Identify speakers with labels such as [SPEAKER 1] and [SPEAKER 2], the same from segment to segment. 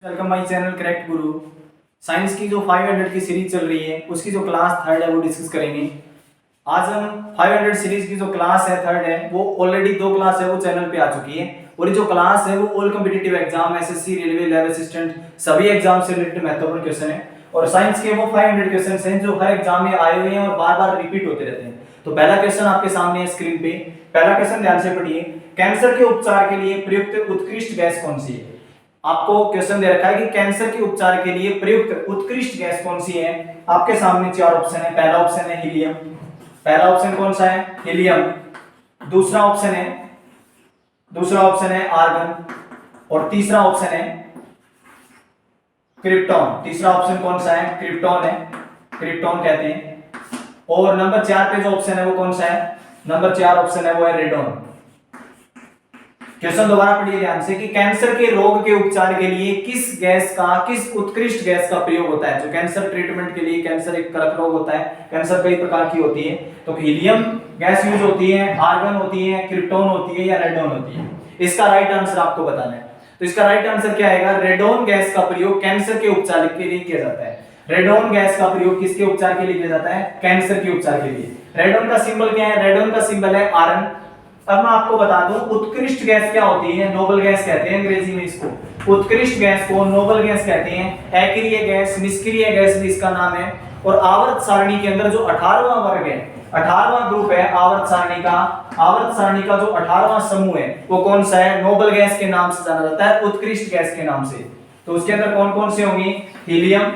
[SPEAKER 1] Welcome my channel correct Guru. Science की जो 500 की सीरीज चल रही है उसकी जो क्लास थर्ड है वो डिस्कस करेंगे। आज हम 500 सीरीज की जो क्लास है थर्ड है वो ऑलरेडी 2 क्लास है वो चैनल पे आ चुकी है और ये जो क्लास है वो all competitive exam SSC railway lab assistant सभी एग्जाम से रिलेटेड महत्वपूर्ण क्वेश्चन है और साइंस के वो 500 क्वेश्चंस हैं जो हर एग्जाम में आए हुए हैं और बार-बार रिपीट होते रहते हैं। तो पहला क्वेश्चन आपके सामने है स्क्रीन पे। पहला क्वेश्चन ध्यान से पढ़िए। कैंसर के उपचार के लिए प्रयुक्त उत्कृष्ट गैस कौन सी है? आपको क्वेश्चन दे रखा है कि कैंसर के उपचार के लिए प्रयुक्त उत्कृष्ट गैस कौन सी है। आपके सामने 4 ऑप्शन है। पहला ऑप्शन है हीलियम। पहला ऑप्शन कौन सा है? हीलियम। दूसरा ऑप्शन है आर्गन और तीसरा ऑप्शन है क्रिप्टॉन। तीसरा ऑप्शन कौन सा है? क्रिप्टॉन है, क्रिप्टॉन कहते हैं। और नंबर 4 पे जो ऑप्शन है वो कौन सा है? नंबर 4 ऑप्शन है वो है रेडोन। क्वेश्चन दोबारा पढ़िए ध्यान से कि कैंसर के रोग के उपचार के लिए किस उत्कृष्ट गैस का प्रयोग होता है। जो कैंसर ट्रीटमेंट के लिए, कैंसर एक कर्क रोग होता है, कैंसर कई प्रकार की होती है, तो हीलियम गैस यूज होती है, आर्गन होती है, क्रिप्टॉन होती है या रेडोन होती है। इसका राइट आंसर आपको बताना है। तो इसका राइट आंसर क्या आएगा? रेडोन गैस का प्रयोग कैंसर के उपचार के लिए किया जाता है। रेडोन गैस का प्रयोग किसके उपचार के लिए किया जाता है? कैंसर के उपचार के लिए। रेडोन का सिंबल क्या है? रेडोन का सिंबल है आरन। अब मैं आपको बता दूं उत्कृष्ट गैस क्या होती है? नोबल गैस कहते हैं अंग्रेजी में इसको। उत्कृष्ट गैस को नोबल गैस कहते हैं। अक्रिय गैस, निष्क्रिय गैस भी इसका नाम है। और आवर्त सारणी के अंदर जो 18वां वर्ग है, 18वां ग्रुप है आवर्त सारणी का जो 18वां समूह है वो कौन सा है? नोबल गैस के नाम से जाना जाता है, उत्कृष्ट गैस के नाम से। तो उसके अंदर कौन कौन से होंगे? Helium,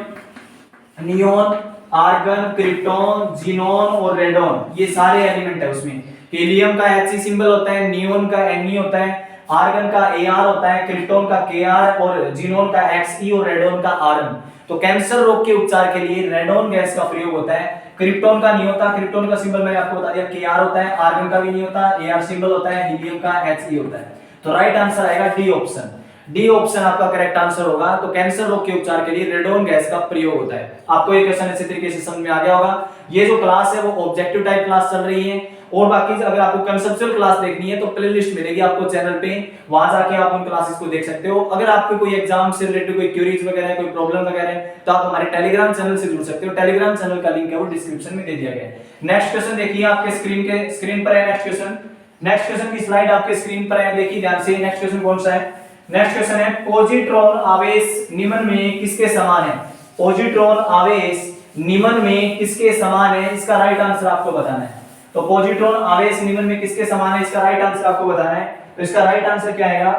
[SPEAKER 1] neon, argon, krypton, xenon और रेडोन, ये सारे एलिमेंट है उसमें। हीलियम का He सिंबल होता है, नियोन का Ne होता है, आर्गन का Ar होता है, क्रिप्टॉन का Kr और जीनोन का Xe और रेडोन का Rn। तो कैंसर रोग के उपचार के लिए रेडोन गैस का प्रयोग होता है। क्रिप्टॉन का नहीं होता, क्रिप्टॉन का सिंबल मैंने आपको बता दिया Kr होता है, आर्गन का भी नहीं होता, Ar सिंबल होता है, हीलियम का He होता है। तो राइट आंसर आएगा डी ऑप्शन। डी ऑप्शन आपका करेक्ट आंसर होगा। तो कैंसर रोग के उपचार के लिए रेडोन गैस का प्रयोग होता है। आपको ये क्वेश्चन इसी तरीके से समझ में आ गया होगा। ये जो क्लास है वो ऑब्जेक्टिव टाइप क्लास चल रही है और बाकी अगर आपको कंसेप्चुअल क्लास देखनी है तो प्लेलिस्ट मिलेगी आपको चैनल पे, वहां जाके आप उन क्लासेस को देख सकते हो। अगर आपको कोई एग्जाम से रिलेटेड कोई क्वेरीज वगैरह है, कोई प्रॉब्लम वगैरह है, तो आप हमारे टेलीग्राम चैनल से जुड़ सकते हो। टेलीग्राम चैनल का लिंक है वो डिस्क्रिप्शन में दे दिया गया है। नेक्स्ट क्वेश्चन देखिए आपके स्क्रीन पर है। नेक्स्ट क्वेश्चन की स्लाइड आपके स्क्रीन पर है, देखिए ध्यान से। नेक्स्ट क्वेश्चन कौन सा है? नेक्स्ट क्वेश्चन है पॉजिट्रॉन आवेश निम्न में किसके समान है? पॉजिट्रॉन आवेश निम्न में किसके समान है? इसका राइट आंसर आपको बताना है। तो पॉजिट्रॉन आवेश निम्न में किसके समान है, इसका राइट आंसर आपको बताना है। तो इसका राइट आंसर क्या आएगा?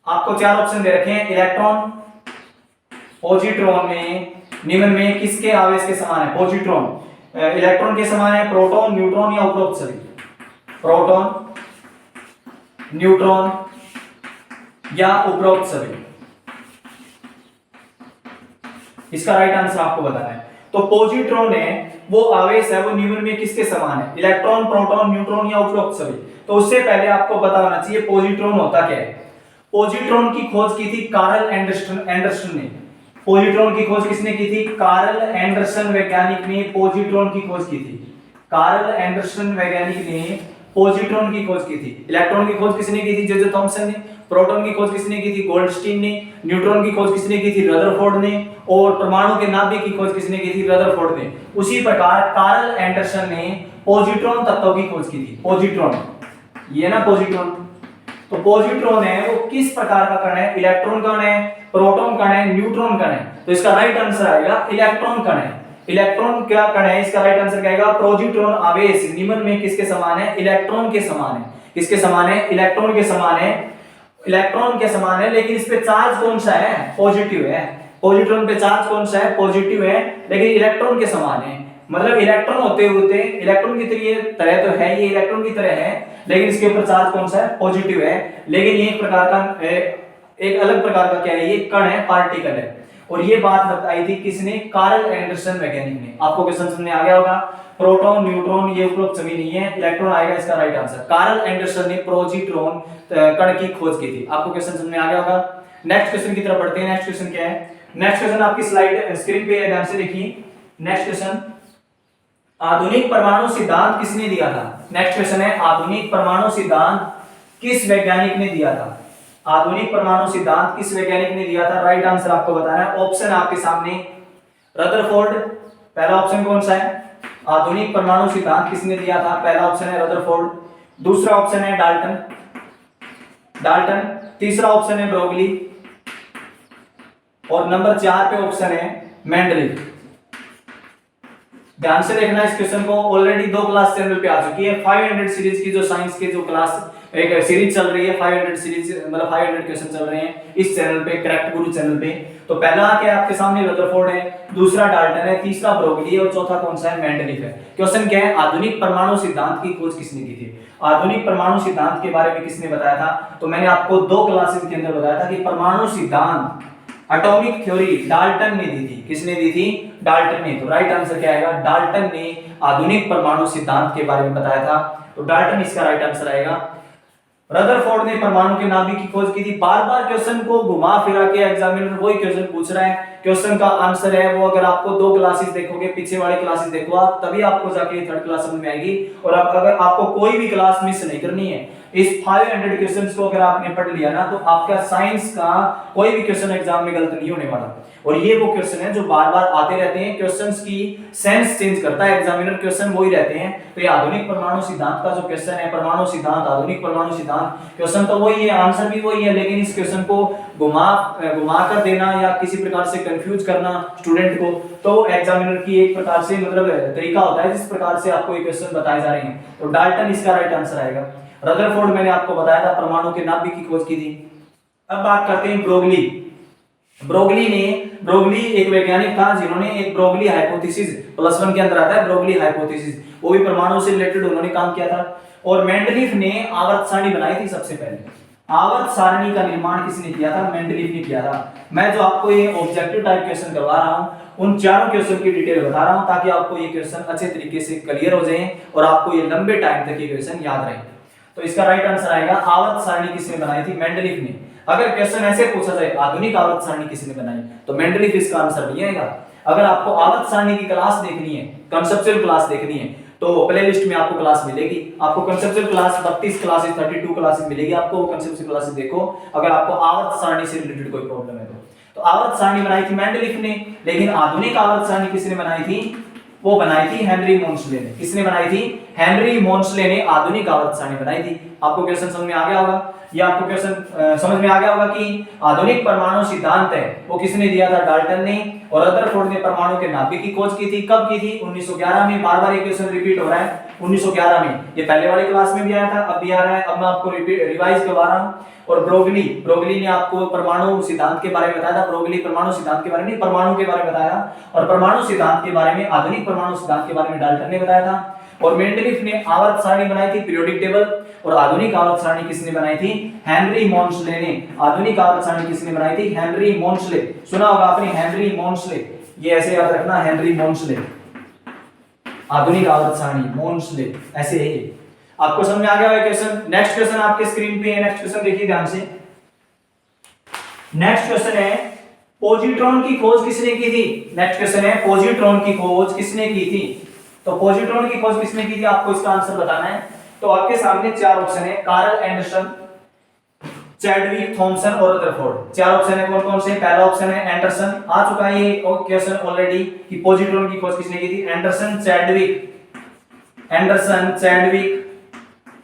[SPEAKER 1] आपको 4 ऑप्शन दे रखे हैं। इलेक्ट्रॉन पॉजिट्रॉन में निम्न में किसके आवेश के समान है? पॉजिट्रॉन इलेक्ट्रॉन के समान है, प्रोटॉन, न्यूट्रॉन या उपरोक्त सभी? प्रोटॉन, न्यूट्रॉन या उपरोक्त सभी? इसका राइट आंसर आपको बताना है। तो पॉजिट्रॉन है वो आवेश है वो निम्न में किसके समान है? इलेक्ट्रॉन, प्रोटॉन, न्यूट्रॉन या उपरोक्त सभी? तो उससे पहले आपको पता होना चाहिए पॉजिट्रॉन होता क्या है। पॉजिट्रॉन की खोज की थी कार्ल एंडरसन ने। पॉजिट्रॉन की खोज किसने की थी? कार्ल एंडरसन वैज्ञानिक ने पॉजिट्रॉन की खोज की थी। कार्ल एंडरसन वैज्ञानिक ने पॉजिट्रॉन की खोज की थी। इलेक्ट्रॉन की खोज किसने की थी? जे थॉमसन ने। प्रोटॉन की खोज किसने की थी? गोल्डस्टीन ने। न्यूट्रॉन की खोज किसने की थी? रदरफोर्ड ने। और परमाणु के नाभिक की खोज किसने की थी? रदरफोर्ड ने। उसी प्रकार कार्ल एंडरसन ने पॉजिट्रॉन तत्व की खोज की थी। पॉजिट्रॉन, ये ना पॉजिट्रॉन। तो पॉजिट्रॉन है वो किस प्रकार का कण है? इलेक्ट्रॉन कण है, प्रोटॉन कण है, न्यूट्रॉन कण है। तो इसका राइट आंसर आएगा इलेक्ट्रॉन कण है। इलेक्ट्रॉन क्या कण है? इसका राइट आंसर क्या आएगा? पॉजिट्रॉन आवेश निम्न में किसके समान है? इलेक्ट्रॉन के समान है। किसके समान है? इलेक्ट्रॉन के समान है। इलेक्ट्रॉन के समान है, लेकिन इस पे चार्ज कौन सा है? पॉजिटिव है। पॉजिट्रॉन पे चार्ज कौन सा है? पॉजिटिव है, लेकिन इलेक्ट्रॉन के समान है। मतलब इलेक्ट्रॉन होते इलेक्ट्रॉन की तरह तो है, ये इलेक्ट्रॉन की तरह है, लेकिन इसके ऊपर चार्ज कौन सा है? पॉजिटिव है। लेकिन ये एक प्रकार का एक अलग प्रकार का क्या है? ये कण है, पार्टिकल है। और ये बात बताई थी किसने? कार्ल एंडरसन वैज्ञानिक ने। आपको क्वेश्चन समझ में आ गया होगा। प्रोटॉन, न्यूट्रॉन ये उपरोक्त सभी नहीं है, इलेक्ट्रॉन आएगा इसका राइट आंसर। कार्ल एंडरसन ने पॉजिट्रॉन कण की खोज की थी। आपको क्वेश्चन समझ में आ गया होगा। नेक्स्ट क्वेश्चन की तरफ बढ़ते हैं। नेक्स्ट क्वेश्चन क्या है? नेक्स्ट क्वेश्चन आपकी स्लाइड स्क्रीन पे है, ध्यान से देखिए। नेक्स्ट क्वेश्चन, आधुनिक परमाणु सिद्धांत किसने दिया था? नेक्स्ट क्वेश्चन है आधुनिक परमाणु सिद्धांत किस वैज्ञानिक ने दिया था? आधुनिक परमाणु सिद्धांत किस वैज्ञानिक ने दिया था? राइट आंसर आपको बताना है। ऑप्शन आपके सामने रदरफोर्ड, पहला ऑप्शन कौन सा है? आधुनिक परमाणु सिद्धांत किसने दिया था? पहला ऑप्शन है रदरफोर्ड, दूसरा ऑप्शन है डाल्टन, तीसरा ऑप्शन है ब्रोगली और नंबर 4 पे ऑप्शन है मेंडलीफ। ध्यान से देखना इस क्वेश्चन को, ऑलरेडी 2 क्लास चैनल पे आ चुकी है। 500 सीरीज की जो साइंस के जो क्लास एक सीरीज चल रही है, 500 सीरीज मतलब 500 क्वेश्चन चल रहे हैं इस चैनल पे, करेक्ट गुरु चैनल पे। तो पहला क्या है आपके सामने? रदरफोर्ड है, दूसरा डाल्टन है, तीसरा ब्रोगली है और चौथा कौन सा है? मेंडलीफ है। क्वेश्चन क्या है? आधुनिक परमाणु सिद्धांत की खोज किसने की थी? आधुनिक परमाणु सिद्धांत के बारे में किसने बताया था? तो मैंने आपको 2 क्लासेस के अंदर बताया था कि परमाणु सिद्धांत, एटॉमिक थ्योरी डाल्टन ने दी थी। किसने दी थी? डाल्टन ने। तो राइट आंसर क्या आएगा? डाल्टन ने आधुनिक परमाणु सिद्धांत के बारे में बताया था, तो डाल्टन इसका राइट आंसर आएगा। रदरफोर्ड ने परमाणु के नाभिक की खोज की थी। बार-बार क्वेश्चन को घुमा फिरा के एग्जामिनर वही क्वेश्चन पूछ रहा है। क्वेश्चन का आंसर है वो, अगर आपको 2 क्लासेस देखोगे, पीछे वाली क्लासेस देखो आप, तभी आपको जाके थर्ड क्लास समझ में आएगी। और अगर आपको कोई भी क्लास मिस नहीं करनी है, इस 500 क्वेश्चंस को अगर आपने पढ़ लिया ना, तो आपका साइंस का कोई भी क्वेश्चन एग्जाम में गलत नहीं होने वाला। और ये वो क्वेश्चन है जो बार-बार आते रहते हैं, क्वेश्चंस की सेंस चेंज करता है एग्जामिनर, क्वेश्चन वही रहते हैं। तो ये आधुनिक परमाणु सिद्धांत का जो क्वेश्चन है, परमाणु सिद्धांत, आधुनिक परमाणु सिद्धांत, क्वेश्चन तो वही है, आंसर भी वही है, लेकिन इस क्वेश्चन को घुमा कर देना या किसी प्रकार से कंफ्यूज करना स्टूडेंट को, तो एग्जामिनर की एक प्रकार से मतलब तरीका होता है जिस प्रकार से आपको ये क्वेश्चन बताए जा रहे हैं। तो डाल्टन इसका राइट आंसर आएगा। रदरफोर्ड मैंने आपको बताया था परमाणु के नाभिक की खोज की थी। अब बात करते हैं ब्रोगली एक वैज्ञानिक था जिन्होंने एक ब्रोगली हाइपोथेसिस, +1 के अंदर आता है ब्रोगली हाइपोथेसिस, वो भी परमाणु से रिलेटेड उन्होंने काम किया था। और मेंडलीफ ने आवर्त सारणी बनाई थी। सबसे पहले आवर्त सारणी का निर्माण किसने किया था? मेंडलीफ ने किया था। मैं जो आपको ये ऑब्जेक्टिव टाइप क्वेश्चन करवा रहा हूं, उन चारों क्वेश्चन की डिटेल बता रहा हूं ताकि आपको ये क्वेश्चन अच्छे तरीके से क्लियर हो जाए और आपको ये लंबे टाइम तक ये क्वेश्चन याद रहे। तो इसका राइट आंसर आएगा आवर्त सारणी किसने बनाई थी? मेंडलीफ ने। अगर क्वेश्चन ऐसे पूछा जाए आधुनिक आवर्त सारणी किसने बनाई, तो मेंडलीफ इसका आंसर नहीं आएगा। अगर आपको आवर्त सारणी की क्लास देखनी है, कंसेप्चुअल क्लास देखनी है, तो प्लेलिस्ट में आपको क्लास मिलेगी। आपको कंसेप्चुअल क्लास 32 क्लासेस 32 क्लासेस मिलेगी, आपको वो कंसेप्चुअल क्लासेस देखो अगर आपको आवर्त सारणी से रिलेटेड कोई प्रॉब्लम है तो आवर्त सारणी बनाई थी मेंडलीफ ने, लेकिन आधुनिक आवर्त सारणी किसने बनाई थी? वो बनाई थी हेनरी मोन्सले ने। किसने बनाई थी? हेनरी मोन्सले ने आधुनिक आवर्त सारणी बनाई थी। आपको क्वेश्चन समझ में आ गया होगा, या आपको क्वेश्चन समझ में आ गया होगा कि आधुनिक परमाणु सिद्धांत है वो किसने दिया था? डाल्टन ने। और रदरफोर्ड ने परमाणु के नाभिक की खोज की थी। कब की थी? 1911 में। बार-बार ये क्वेश्चन रिपीट हो रहा है, 1911 में। ये पहले वाली क्लास में भी आया था, अब भी आ रहा है, अब मैं आपको रिवाइज करवा रहा हूं। और ब्रोगली ने आपको परमाणु सिद्धांत के बारे में बताया था। ब्रोगली परमाणु सिद्धांत के बारे में, परमाणु के बारे में बताया, और परमाणु सिद्धांत के बारे में, आधुनिक परमाणु सिद्धांत के बारे में डाल्टन ने बताया था। और मेंडलीफ ने आवर्त सारणी बनाई थी, पीरियोडिक टेबल। और आधुनिक आवर्त सारणी किसने बनाई थी? हेनरी मोन्सले ने। आधुनिक आवर्त सारणी किसने बनाई थी? हेनरी मोन्सले। सुना होगा आपने हेनरी मोन्सले, ये ऐसे याद रखना, हेनरी मोन्सले। आधुनिक आवर्त सारणी मोन्सले, ऐसे है ये। आपको समझ में आ गया क्वेश्चन? नेक्स्ट क्वेश्चन आपके स्क्रीन पे है। नेक्स्ट क्वेश्चन देखिए ध्यान से। नेक्स्ट क्वेश्चन है पॉजिट्रॉन की खोज किसने की थी? नेक्स्ट क्वेश्चन है पॉजिट्रॉन की खोज किसने की थी? तो पॉजिट्रॉन की खोज किसने की थी, आपको इसका आंसर बताना है। तो आपके सामने 4 ऑप्शन है, कार्ल एंडरसन, चैडविक, थॉमसन और रदरफोर्ड। 4 ऑप्शन है, कौन कौन से? पहला ऑप्शन है एंडरसन, आ चुका है ये क्वेश्चन ऑलरेडी कि पॉजिट्रॉन की खोज किसने की थी? Anderson, Chadwick.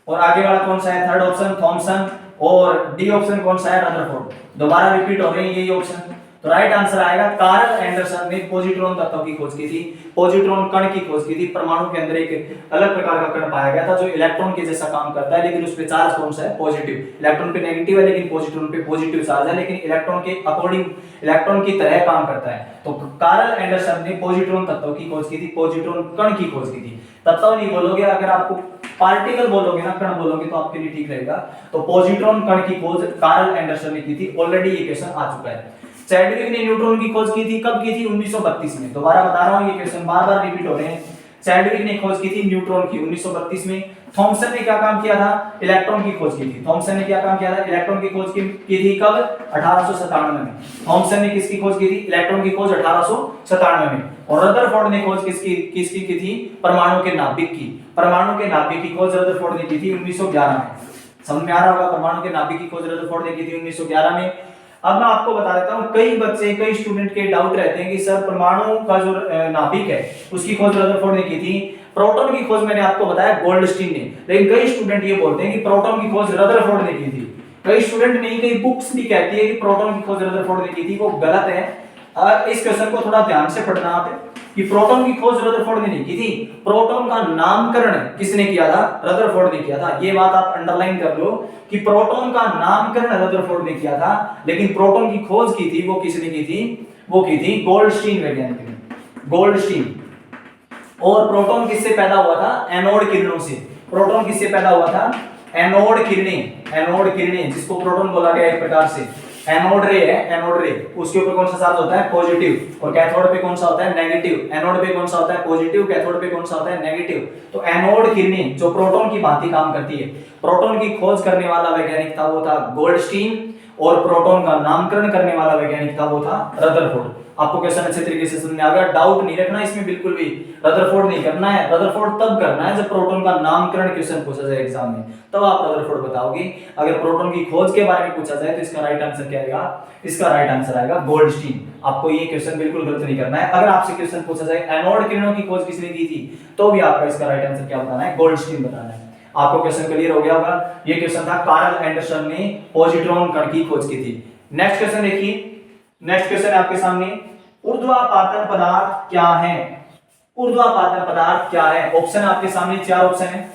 [SPEAKER 1] और आगे वाला कौन सा है? Third option Thomson. और डी ऑप्शन कौन सा है? रदरफोर्ड। दोबारा रिपीट हो रहे हैं यही ऑप्शन। तो राइट आंसर आएगा कार्ल एंडरसन ने पॉजिट्रॉन तत्व की खोज की थी, पॉजिट्रॉन कण की खोज की थी। परमाणु के अंदर एक अलग प्रकार का कण पाया गया था जो इलेक्ट्रॉन के जैसा काम करता है, लेकिन उस पे चार्ज कौन सा है? पॉजिटिव। इलेक्ट्रॉन पे नेगेटिव है लेकिन पॉजिट्रॉन पे पॉजिटिव चार्ज है, लेकिन इलेक्ट्रॉन के अकॉर्डिंग इलेक्ट्रॉन की तरह काम करता है। तो कार्ल एंडरसन ने पॉजिट्रॉन तत्व की खोज की थी, पॉजिट्रॉन कण की खोज की थी। तत्व नहीं बोलोगे, अगर आपको पार्टिकल बोलोगे ना, कण बोलोगे तो आपके लिए ठीक रहेगा। तो पॉजिट्रॉन कण की खोज कार्ल एंडरसन ने की थी। ऑलरेडी ये क्वेश्चन आ चुका है। चैडविक ने न्यूट्रॉन की खोज की थी, कब की थी? 1932 में। दोबारा बता रहा हूं, ये क्वेश्चन बार-बार रिपीट हो रहे हैं। चैडविक ने खोज की थी न्यूट्रॉन की 1932 में। थॉमसन ने क्या काम किया था? इलेक्ट्रॉन की खोज की थी। थॉमसन ने क्या काम किया था? इलेक्ट्रॉन की खोज की थी कब? 1897 में। थॉमसन ने किसकी खोज की थी? इलेक्ट्रॉन की खोज 1897 में। और रदरफोर्ड ने खोज किसकी की थी? परमाणु के नाभिक की। परमाणु के नाभिक की खोज रदरफोर्ड ने की थी 1911 में। समझ में आ रहा होगा। परमाणु के नाभिक की खोज रदरफोर्ड ने की थी 1911 में। अब मैं आपको बता देता हूँ, कई बच्चे कई स्टूडेंट के डाउट रहते हैं कि सर परमाणु का जो नाभिक है उसकी खोज रदरफोर्ड ने की थी, प्रोटॉन की खोज मैंने आपको बताया गोल्डस्टीन ने, लेकिन कई स्टूडेंट ये बोलते हैं कि प्रोटॉन की खोज रदरफोर्ड ने की थी। कई स्टूडेंट नहीं, कई बुक्स भी कहती है कि प्रोटॉन की खोज रदरफोर्ड ने की थी, वो गलत है। इस क्वेश्चन को थोड़ा ध्यान से पढ़ना आप कि प्रोटॉन की खोज रदरफोर्ड ने नहीं की थी, प्रोटॉन का नामकरण किसने किया था? रदरफोर्ड ने किया था। ये बात आप अंडरलाइन कर लो कि प्रोटॉन का नामकरण रदरफोर्ड ने किया था, लेकिन प्रोटॉन की खोज की थी वो किसने की थी? वो की थी गोल्डस्टीन वैज्ञानिक ने, गोल्डस्टीन। और प्रोटॉन किससे पैदा हुआ था? एनोड किरणों से। प्रोटॉन किससे पैदा हुआ था? एनोड किरणें, एनोड किरणें जिसको प्रोटॉन बोला गया एक प्रकार से। एनोड रे है, एनोड रे, उसके ऊपर कौन सा चार्ज होता है? पॉजिटिव, और कैथोड पे कौन सा होता है? नेगेटिव। एनोड पे कौन सा होता है? पॉजिटिव, कैथोड पे कौन सा होता है? नेगेटिव। तो एनोड किरणें जो प्रोटॉन की भांति काम करती है, प्रोटॉन की खोज करने वाला वैज्ञानिक था वो था गोल्डस्टीन, और प्रोटॉन का नामकरण करने वाला वैज्ञानिक था वो था रदरफोर्ड। आपको क्वेश्चन अच्छे तरीके से समझ में आ गया, डाउट नहीं रखना इसमें बिल्कुल भी। रदरफोर्ड नहीं करना है, रदरफोर्ड तब करना है जब प्रोटॉन का नामकरण क्वेश्चन पूछा जाए एग्जाम में, तब आप रदरफोर्ड बताओगे। अगर प्रोटॉन की खोज के बारे में पूछा जाए तो इसका राइट आंसर क्या आएगा? इसका राइट आंसर आएगा गोल्डस्टीन। आपको ये क्वेश्चन बिल्कुल गलत नहीं करना है। अगर आपसे क्वेश्चन पूछा जाए एनोड किरणों की खोज किसने की थी, तो भी आपका इसका राइट आंसर क्या बताना है? गोल्डस्टीन बताना है। आपको क्वेश्चन क्लियर हो गया होगा। ये क्वेश्चन था कार्ल एंडरसन ने पॉजिट्रॉन कण की खोज की थी। नेक्स्ट क्वेश्चन देखिए, नेक्स्ट क्वेश्चन आपके सामने, ऊर्ध्वापातन पदार्थ क्या है? ऊर्ध्वापातन पदार्थ क्या है? ऑप्शन आपके सामने, चार ऑप्शन है।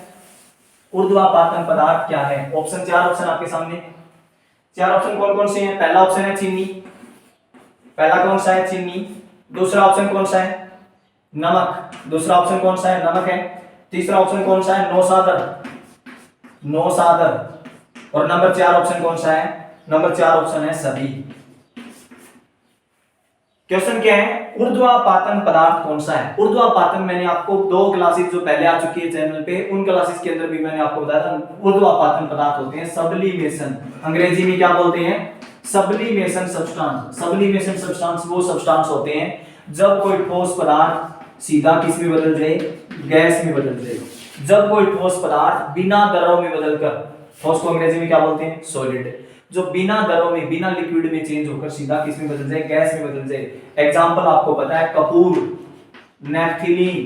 [SPEAKER 1] ऊर्ध्वापातन पदार्थ क्या है? ऑप्शन, चार ऑप्शन आपके सामने। चार ऑप्शन कौन कौन से हैं? पहला ऑप्शन है चीनी, पहला कौन सा है? चीनी। दूसरा ऑप्शन कौन सा है? नमक, दूसरा ऑप्शन कौन सा है? नमक है। तीसरा ऑप्शन कौन सा है? नौसादर, नौसादर। और नंबर चार ऑप्शन कौन सा है? नंबर चार ऑप्शन है सभी। क्वेश्चन क्या है? ऊर्ध्वापातन पदार्थ कौन सा है? ऊर्ध्वापातन मैंने आपको दो क्लासेस जो पहले आ चुकी है चैनल पे, उन क्लासेस के अंदर भी मैंने आपको बताया था ऊर्ध्वापातन पदार्थ होते हैं सब्लिमेशन, अंग्रेजी में क्या बोलते हैं? Sublimation substance. सब्लिमेशन सब्सटेंस वो सब्सटेंस होते हैं जब कोई ठोस पदार्थ सीधा किस में बदल जाए? गैस में बदल जाए। जब कोई ठोस पदार्थ बिना दरों में बदलकर, ठोस को अंग्रेजी में क्या बोलते हैं? सॉलिड। जो बिना दरों में, बिना लिक्विड में चेंज होकर सीधा किस में बदल जाए? गैस में बदल जाए। एग्जांपल आपको पता है कपूर, नेफ्थलीन,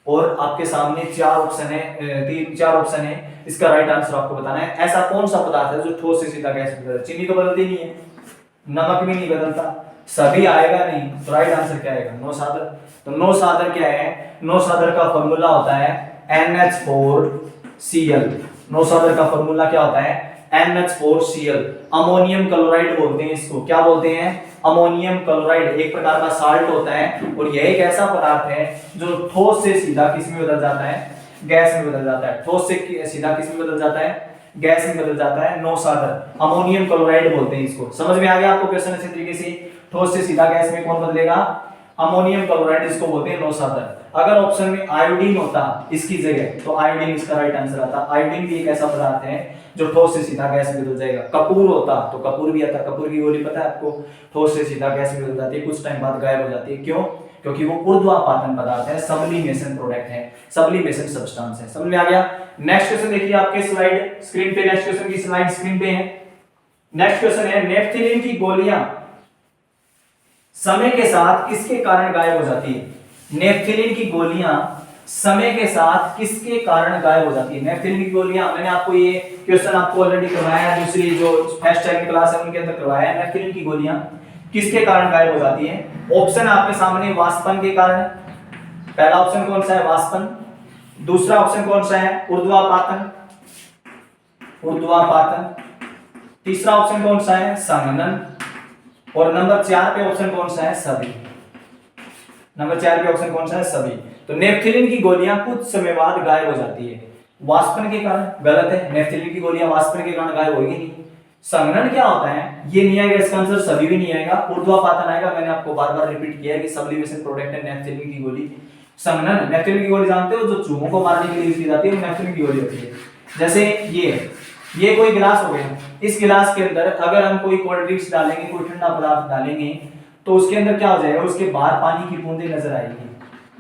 [SPEAKER 1] और आपके सामने चार ऑप्शन है, चार ऑप्शन है। इसका राइट आंसर आपको बताना है। ऐसा कौन सा पदार्थ है जो ठोस से सीधा गैस में बदलता है? चीनी तो बदलती नहीं है, नमक भी नहीं बदलता, सभी आएगा नहीं, तो राइट आंसर क्या आएगा? नौसादर। तो नौसादर क्या है? नौसादर का फॉर्मूला होता है NH4Cl। नौसादर का फॉर्मूला क्या होता है? NH4Cl। अमोनियम क्लोराइड बोलते हैं इसको। क्या बोलते हैं? अमोनियम क्लोराइड एक प्रकार का साल्ट होता है, और यह एक ऐसा पदार्थ है जो ठोस से सीधा किस में बदल जाता है? गैस में बदल जाता है। ठोस से सीधा किस में बदल जाता है? गैस में बदल जाता है। नौसादर, अमोनियम क्लोराइड बोलते हैं इसको। समझ में आ गया आपको क्वेश्चन अच्छे तरीके से? ठोस से सीधा गैस में कौन बदलेगा? अमोनियम क्लोराइड, इसको बोलते हैं नौसादर। अगर ऑप्शन में आयोडीन होता इसकी जगह, तो आयोडीन इसका राइट आंसर आता। आयोडीन भी एक ऐसा पदार्थ है जो ठोस से सीधा गैस में बदल जाएगा। कपूर होता तो कपूर भी आता। कपूर की गोली पता है आपको? ठोस से सीधा गैस में बदल जाती है, कुछ टाइम बाद गायब हो जाती है। क्यों? क्योंकि वो ऊर्ध्वापातन पदार्थ है, सब्लिमेशन प्रोडक्ट है, सब्लिमेशन सब्सटेंस है। समझ में आ गया? नेक्स्ट क्वेश्चन देखिए आपके स्लाइड स्क्रीन पे, नेक्स्ट क्वेश्चन की स्लाइड स्क्रीन पे है। नेक्स्ट क्वेश्चन है, नेफ्थलीन की गोलियां समय के साथ किसके कारण गायब हो जाती है? नेफ्थलीन की गोलियां समय के साथ किसके कारण गायब हो जाती है? नेफ्थलीन की गोलियां, मैंने आपको ये क्वेश्चन आपको ऑलरेडी करवाया है, दूसरी जो फर्स्ट सेकंड क्लास है उनके अंदर करवाया है। नेफ्थलीन की गोलियां किसके कारण गायब हो जाती है? ऑप्शन आपके सामने, वाष्पन के कारण। पहला ऑप्शन कौन सा है? वाष्पन। दूसरा ऑप्शन कौन सा है? ऊर्ध्वापातन, ऊर्ध्वापातन। तीसरा ऑप्शन कौन सा है? संघनन। और नंबर 4 पे ऑप्शन कौन सा है? सभी। नंबर 4 पे ऑप्शन कौन सा है? सभी। तो नेफ्थलीन की गोलियां कुछ समय बाद गायब हो जाती है। वाष्पन के कारण गलत है, नेफ्थलीन की गोलियां वाष्पन के कारण गायब होगी नहीं। संघनन क्या होता है? ये नहीं आएगा, इसका आंसर सभी भी नहीं आएगा। ऊर्ध्वापातन आएगा। मैंने आपको बार बार रिपीट किया है कि सब्लिमेशन प्रोडक्ट है नेफ्थलीन की गोली। संघनन, नेफ्थलीन की गोली जानते हो जो चूहों को मारने के लिए यूज की जाती है, वो नेफ्थलीन की गोली होती है। जैसे ये कोई गिलास हो गया, इस गिलास के अंदर अगर हम कोई कोल्ड ड्रिंक्स डालेंगे, कोई ठंडा पदार्थ डालेंगे, तो उसके अंदर क्या हो जाएगा? उसके बाहर पानी की बूंदें नजर आएगी।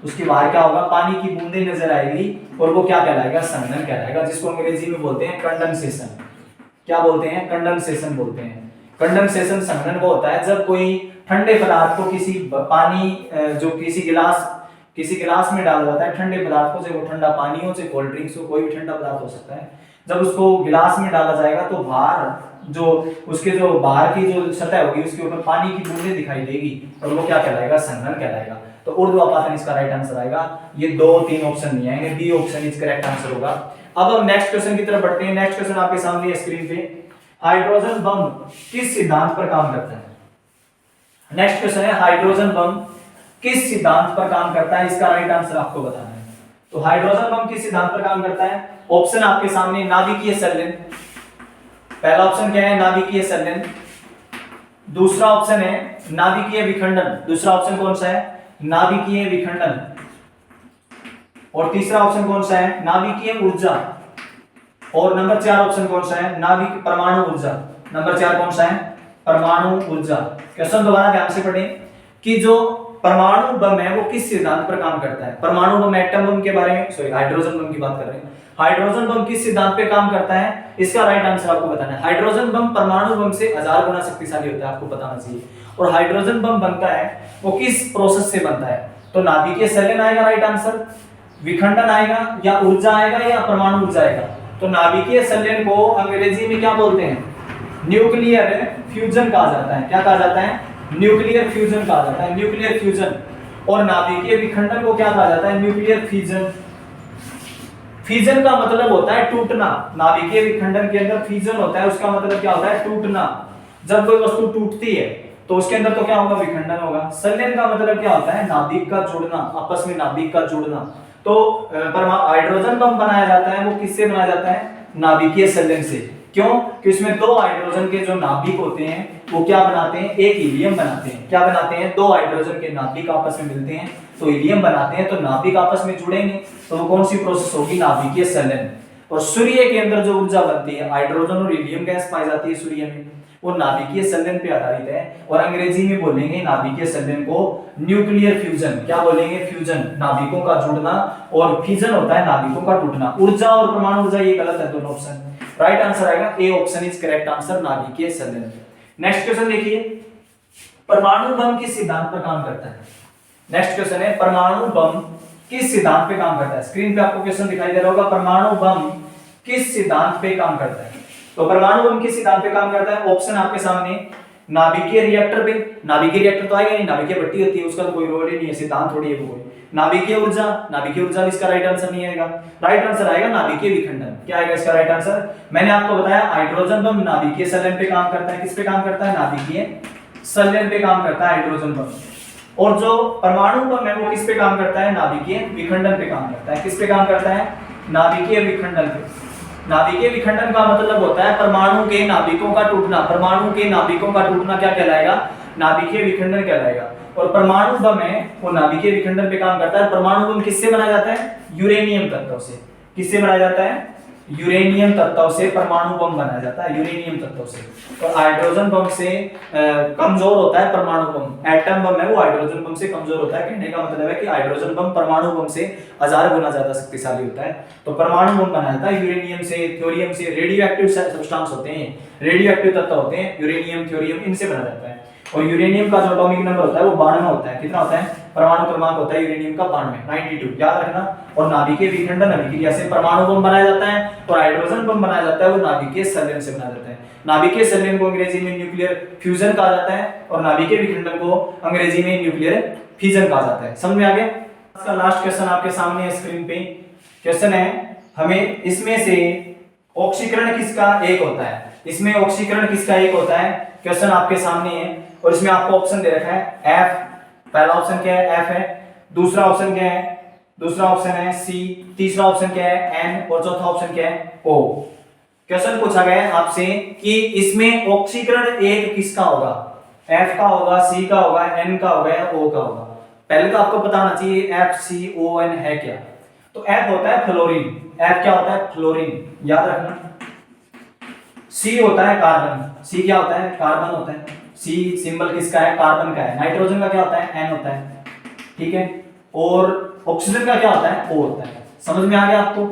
[SPEAKER 1] उसके बाहर क्या होगा? पानी की बूंदें नजर आएगी, और वो क्या कहलाएगा? संघनन कहलाएगा, जिसको अंग्रेजी में बोलते हैं कंडेंसेशन। क्या बोलते हैं, कंडेंसेशन बोलते हैं। कंडेंसेशन संघनन वो होता है जब कोई ठंडे पदार्थ को किसी पानी जो किसी गिलास में डाला जाता है, ठंडे पदार्थ को, चाहे वो ठंडा पानी हो चाहे कोल्ड ड्रिंक्स हो, कोई भी ठंडा पदार्थ हो सकता है, जब उसको गिलास में डाला जाएगा तो बाहर जो उसके जो बाहर की जो सतह होगी उसके ऊपर पानी की बूंदें दिखाई देगी और वो क्या कहलाएगा, संघनन कहलाएगा। तो ऊर्ध्वापातन इसका राइट आंसर आएगा। ये 2-3 ऑप्शन नहीं आएंगे, B option is correct answer होगा। अब हम नेक्स्ट क्वेश्चन की तरफ बढ़ते हैं। नेक्स्ट क्वेश्चन आपके सामने है स्क्रीन पे। हाइड्रोजन बम किस सिद्धांत पर काम करता है? नेक्स्ट क्वेश्चन है हाइड्रोजन बम किस सिद्धांत पर काम करता है, इसका राइट आंसर आपको बताना है। तो हाइड्रोजन बम किस सिद्धांत पर काम करता है? ऑप्शन आपके सामने नाभिकीय संलयन, पहला ऑप्शन क्या है, नाभिकीय संलयन। दूसरा ऑप्शन है नाभिकीय विखंडन, दूसरा ऑप्शन कौन सा है, नाभिकीय विखंडन। और तीसरा ऑप्शन कौन सा है, नाभिकीय ऊर्जा। और नंबर 4 ऑप्शन कौन सा है, नाभिक परमाणु ऊर्जा। नंबर 4 कौन सा है, परमाणु ऊर्जा। क्वेश्चन दोबारा ध्यान से पढ़ें कि जो परमाणु बम है वो किस सिद्धांत पर काम करता है। परमाणु बम एटम बम के बारे में, सॉरी हाइड्रोजन बम की बात कर रहे हैं। हाइड्रोजन बम किस सिद्धांत पे काम करता है, इसका राइट आंसर आपको बताना है। हाइड्रोजन बम परमाणु बम से 1000 गुना शक्तिशाली होता है, आपको बताना चाहिए। और हाइड्रोजन बम बनता है वो किस प्रोसेस से बनता है, तो नाभिकीय संलयन आएगा राइट आंसर, विखंडन आएगा, या ऊर्जा आएगा, या परमाणु ऊर्जा आएगा। तो नाभिकीय संलयन को अंग्रेजी में क्या बोलते हैं, न्यूक्लियर फ्यूजन कहा जाता है। क्या कहा जाता है, न्यूक्लियर फ्यूजन कहा जाता है, न्यूक्लियर फ्यूजन। और नाभिकीय विखंडन को क्या कहा जाता है, न्यूक्लियर फिजन। फिजन का मतलब होता है टूटना। नाभिकीय विखंडन के अंदर फिजन होता है, उसका मतलब क्या होता है, टूटना। जब कोई वस्तु टूटती है तो उसके अंदर तो क्या होगा, विखंडन होगा। संलयन का मतलब क्या होता है, नाभिक का जुड़ना, आपस में नाभिक का जुड़ना। तो हाइड्रोजन बम बनाया जाता है वो किससे बनाया जाता है, नाभिकीय संलयन से। क्यों, कि उसमें 2 हाइड्रोजन के जो नाभिक होते हैं वो क्या बनाते हैं, एक हीलियम बनाते हैं। क्या बनाते हैं, 2 हाइड्रोजन के नाभिक आपस में मिलते हैं तो हीलियम बनाते हैं, तो नाभिक आपस में जुड़ेंगे तो वो कौन सी प्रोसेस होगी, नाभिकीय संलयन। और सूर्य के अंदर जो ऊर्जा बनती है, हाइड्रोजन और हीलियम गैस पाई जाती है सूर्य में, वो नाभिकीय संलयन पे आधारित है। और अंग्रेजी में बोलेंगे नाभिकीय संलयन को न्यूक्लियर फ्यूजन। क्या बोलेंगे, फ्यूजन, नाभिकों का जुड़ना, और फिजन होता है नाभिकों का टूटना। ऊर्जा और परमाणु ऊर्जा ये गलत है, दोनों ऑप्शन। राइट आंसर आएगा A option is correct answer, नाभिकीय संलयन। नेक्स्ट क्वेश्चन देखिए, परमाणु बम किस सिद्धांत पर काम करता है। नेक्स्ट क्वेश्चन है परमाणु बम किस सिद्धांत पे काम करता है। स्क्रीन पे आपको क्वेश्चन दिखाई दे रहा होगा, परमाणु बम किस सिद्धांत पे काम करता है। तो परमाणु बम किस सिद्धांत पे काम करता है, ऑप्शन आपके सामने, नाभिकीय रिएक्टर पे। नाभिकीय रिएक्टर तो आएगा नहीं, नाभिकीय भट्टी होती है, उसका तो कोई रोल ही नहीं है, सिद्धांत थोड़ी है वो। नाभिकीय ऊर्जा, नाभिकीय ऊर्जा भी इसका राइट आंसर नहीं आएगा। राइट आंसर आएगा नाभिकीय विखंडन। क्या आएगा इसका राइट आंसर, मैंने आपको बताया हाइड्रोजन बम नाभिकीय संलयन पे काम करता है। किस पे काम करता है, नाभिकीय संलयन पे काम करता है हाइड्रोजन बम। और जो परमाणु बम है वो किस पे काम करता है, नाभिकीय विखंडन पे काम करता है। किस पे काम करता है, नाभिकीय विखंडन पे। नाभिकीय विखंडन का मतलब होता है परमाणु के नाभिकों का टूटना। परमाणु के नाभिकों का टूटना क्या कहलाएगा, नाभिकीय विखंडन कहलाएगा। और परमाणु बम है वो नाभिकीय विखंडन पे काम करता है। परमाणु बम किससे बनाया जाता है, यूरेनियम तत्वों से। किससे बनाया जाता है, यूरेनियम तत्वों से परमाणु बम बनाया जाता है, यूरेनियम तत्वों से। तो हाइड्रोजन बम से कमजोर होता है परमाणु बम। एटम बम है वो हाइड्रोजन बम से कमजोर होता है। कहने का मतलब है कि हाइड्रोजन बम परमाणु बम से 1000 गुना ज्यादा शक्तिशाली होता है। तो परमाणु बम बनाया जाता है यूरेनियम से, थ्योरियम से। रेडियो एक्टिव सब्सटेंस होते हैं, रेडियो एक्टिव तत्व होते हैं, यूरेनियम, थ्योरियम, इनसे बनाया जाता है। और यूरेनियम का जो एटॉमिक नंबर होता है वो 92 होता है। कितना होता है, परमाणु क्रमांक होता है यूरेनियम का 92, याद रखना। और नाभिकीय विखंडन अभिक्रिया से परमाणु बम बनाया जाता है, और हाइड्रोजन बम बनाया जाता है वो नाभिकीय संलयन से बनाया जाता है। नाभिकीय संलयन को अंग्रेजी में न्यूक्लियर फ्यूजन कहा जाता है, और नाभिकीय विखंडन को अंग्रेजी में न्यूक्लियर फिजन कहा जाता है। समझ में आ गया। इसका लास्ट क्वेश्चन आपके सामने है स्क्रीन पे। क्वेश्चन है, हमें इसमें से ऑक्सीकरण किसका एक होता है, इसमें ऑक्सीकरण किसका एक होता है। क्वेश्चन आपके सामने है और इसमें आपको ऑप्शन दे रखा है एफ। पहला ऑप्शन क्या है, एफ है। दूसरा ऑप्शन क्या है, दूसरा ऑप्शन है सी। तीसरा ऑप्शन क्या है, एन। और चौथा ऑप्शन क्या है, ओ। क्वेश्चन पूछा गया है आपसे कि इसमें ऑक्सीकरण एक किसका होगा, एफ का होगा, सी का होगा, एन का होगा या ओ का होगा। पहले तो आपको बताना चाहिए एफ सी ओ एन है क्या। तो एफ होता है फ्लोरीन। एफ क्या होता है, फ्लोरीन, याद रखना। सी होता है कार्बन। सी क्या होता है, कार्बन होता है। सी सिंबल किसका है, कार्बन का है। नाइट्रोजन का क्या होता है, एन होता है, ठीक है। और ऑक्सीजन का क्या होता है, ओ होता है। समझ में आ गया आपको।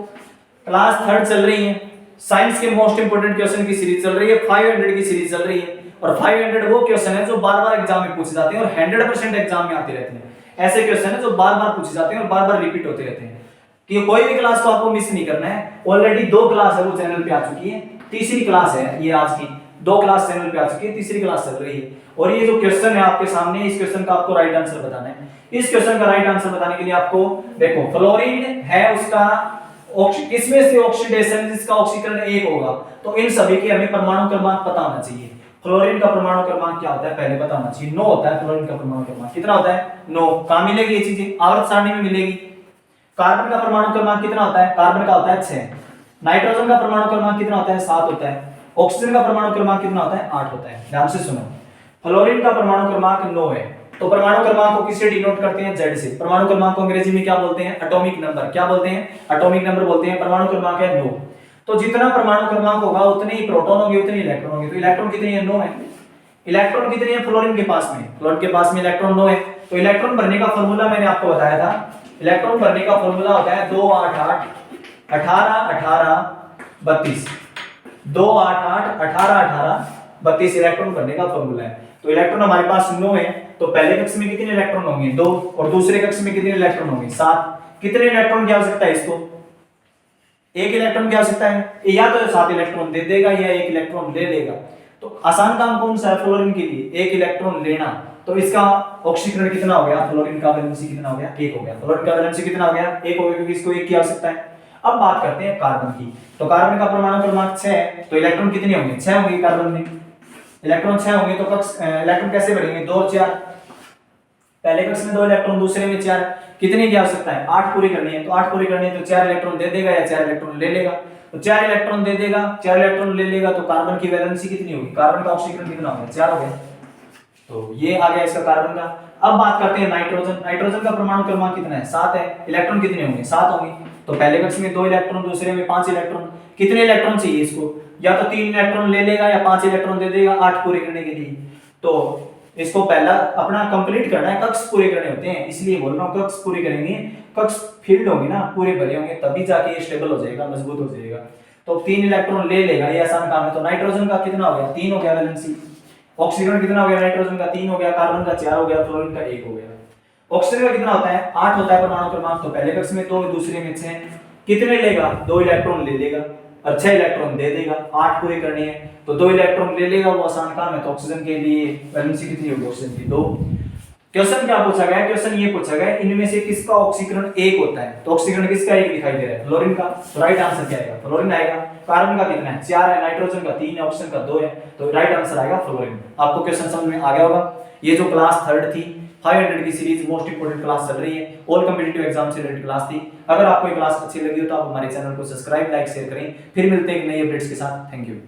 [SPEAKER 1] क्लास 3rd चल रही है, साइंस के मोस्ट इंपोर्टेंट क्वेश्चन की सीरीज चल रही है, 500 की सीरीज चल रही है। और 500 वो क्वेश्चन है जो बार बार एग्जाम में पूछे जाते हैं और 100% एग्जाम में आते रहते हैं। ऐसे क्वेश्चन है जो बार बार पूछे जाते हैं और बार बार रिपीट होते रहते हैं कि कोई भी क्लास को आपको मिस नहीं करना है। ऑलरेडी 2 क्लास है वो चैनल पे आ चुकी है, तीसरी क्लास है ये आज की, 2 क्लास चैनल पे आ चुकी है, तीसरी क्लास चल रही है। और ये जो क्वेश्चन है आपके सामने, इस क्वेश्चन का आपको राइट आंसर बताना है। इस क्वेश्चन का राइट आंसर बताने के लिए आपको देखो, फ्लोरीन है उसका किसमें से ऑक्सीडेशन जिसका ऑक्सीकरण 1 होगा, तो इन सभी के हमें परमाणु क्रमांक पता होना चाहिए। फ्लोरीन का परमाणु क्रमांक क्या होता है पहले पता होना चाहिए, 9 होता है फ्लोरीन का परमाणु क्रमांक। कितना होता है? 9। कहां मिलेगी ये चीजें? आवर्त सारणी में मिलेगी। कार्बन का परमाणु क्रमांक कितना होता है? कार्बन का होता है 6। नाइट्रोजन का परमाणु क्रमांक कितना होता है? 7 होता है। ऑक्सीजन का परमाणु क्रमांक कितना होता है? 8 होता है। ध्यान से सुनो, फ्लोरीन का परमाणु क्रमांक 9 है, तो परमाणु क्रमांक को किससे डिनोट करते हैं? Z से। परमाणु क्रमांक को अंग्रेजी में क्या बोलते हैं? Atomic number. क्या बोलते हैं? एटॉमिक नंबर बोलते हैं। परमाणु क्रमांक है 9। तो जितना परमाणु क्रमांक होगा उतने ही प्रोटॉन होंगे, उतने ही इलेक्ट्रॉन होंगे। तो इलेक्ट्रॉन कितने हैं? 9 है। इलेक्ट्रॉन कितने हैं फ्लोरीन के पास में? फ्लोरीन के पास में इलेक्ट्रॉन 9 है। तो इलेक्ट्रॉन भरने का फार्मूला मैंने आपको बताया था, इलेक्ट्रॉन भरने का फार्मूला होता है 2 8 8 18 18 32। 2 8 8 18 18 32 इलेक्ट्रॉन भरने का फार्मूला है। तो इलेक्ट्रॉन हमारे पास 9 है, तो पहले कक्ष में कितने इलेक्ट्रॉन होंगे? 2। और दूसरे कक्ष में कितने इलेक्ट्रॉन होंगे? 7। कितने इलेक्ट्रॉन की आवश्यकता है इसको? 1 इलेक्ट्रॉन की आवश्यकता है। या तो 7 इलेक्ट्रॉन दे देगा या 1 इलेक्ट्रॉन ले लेगा। तो आसान काम कौन सा है फ्लोरीन के लिए? 1 इलेक्ट्रॉन लेना। तो इसका ऑक्सीकरण कितना हो गया? फ्लोरीन का वैलेंसी कितना हो गया? 1 हो गया। फ्लोरीन का वैलेंसी कितना हो गया? 1 हो गया, क्योंकि इसको 1 की आवश्यकता है। अब बात करते हैं कार्बन की। तो कार्बन का परमाणु क्रमांक 6 है, तो इलेक्ट्रॉन कितने होंगे? 6 होंगे कार्बन में। इलेक्ट्रॉन 6 होंगे, तो कक्ष इलेक्ट्रॉन कैसे बढ़ेंगे? 2 और 4। पहले कक्ष में 2 इलेक्ट्रॉन, दूसरे में 4। कितने की आवश्यकता है? 8 पूरी करनी है। तो 8 पूरी करनी है तो 4 इलेक्ट्रॉन दे देगा या 4 इलेक्ट्रॉन ले लेगा। तो 4 इलेक्ट्रॉन दे देगा, 4 इलेक्ट्रॉन ले लेगा, तो कार्बन की वैलेंसी कितनी होगी? कार्बन का ऑक्सीकरण कितना होगा? 4 हो गया। तो ये आ गया इसका कार्बन का। अब बात करते हैं नाइट्रोजन। नाइट्रोजन का परमाणु क्रमांक कितना है? 7 है। इलेक्ट्रॉन कितने होंगे? 7 होंगे। तो पहले कक्ष में 2 इलेक्ट्रॉन, दूसरे में 5 इलेक्ट्रॉन। कितने इलेक्ट्रॉन चाहिए इसको? या तो 3 इलेक्ट्रॉन ले लेगा या 5 इलेक्ट्रॉन दे देगा 8 पूरे करने के लिए। तो इसको पहला अपना कंप्लीट करना है, कक्ष पूरे करने होते हैं, इसलिए बोल रहा हूं कक्ष पूरे करेंगे। कक्ष फील्ड होंगे ना, पूरे भरे होंगे, तभी जाके ये स्टेबल हो जाएगा, मजबूत हो जाएगा। तो 3 इलेक्ट्रॉन ले लेगा, ये आसान काम है। तो नाइट्रोजन का कितना हो गया? 3 हो गया वैलेंसी। ऑक्सीजन कितना हो गया? नाइट्रोजन का 3 हो गया, कार्बन का 4 हो गया, फ्लोरीन का 1 हो गया। ऑक्सीजन का कितना होता है? 8 होता है परमाणु क्रमांक। तो पहले कक्ष में 2, दूसरे में 6। कितने लेगा? 2 इलेक्ट्रॉन ले लेगा और 6 इलेक्ट्रॉन दे देगा। 8 पूरे करने हैं तो 2 इलेक्ट्रॉन ले लेगा, वो आसान काम है। तो ऑक्सीजन के लिए वैलेंसी कितनी होगी? ऑक्सीजन की 2। क्वेश्चन क्या पूछा गया है? क्वेश्चन ये पूछा गया है इनमें से किसका ऑक्सीकरण 1 होता है। तो ऑक्सीकरण किसका 1 दिखाई दे रहा है? फ्लोरीन का। तो राइट आंसर क्या आएगा? फ्लोरीन आएगा। कार्बन का कितना है? 4 है। नाइट्रोजन का 3 है। ऑक्सीजन का 2 है। तो राइट आंसर आएगा फ्लोरीन। आपको क्वेश्चन समझ में आ गया होगा। ये जो क्लास 3rd थी, 500 की सीरीज मोस्ट इंपोर्टेंट क्लास चल रही है, ऑल कॉम्पिटिटिव एग्जाम से रिलेटेड क्लास थी। अगर आपको ये क्लास अच्छी लगी हो तो आप हमारे चैनल को सब्सक्राइब, लाइक, शेयर करें। फिर मिलते हैं एक नई अपडेट्स के साथ। Thank you.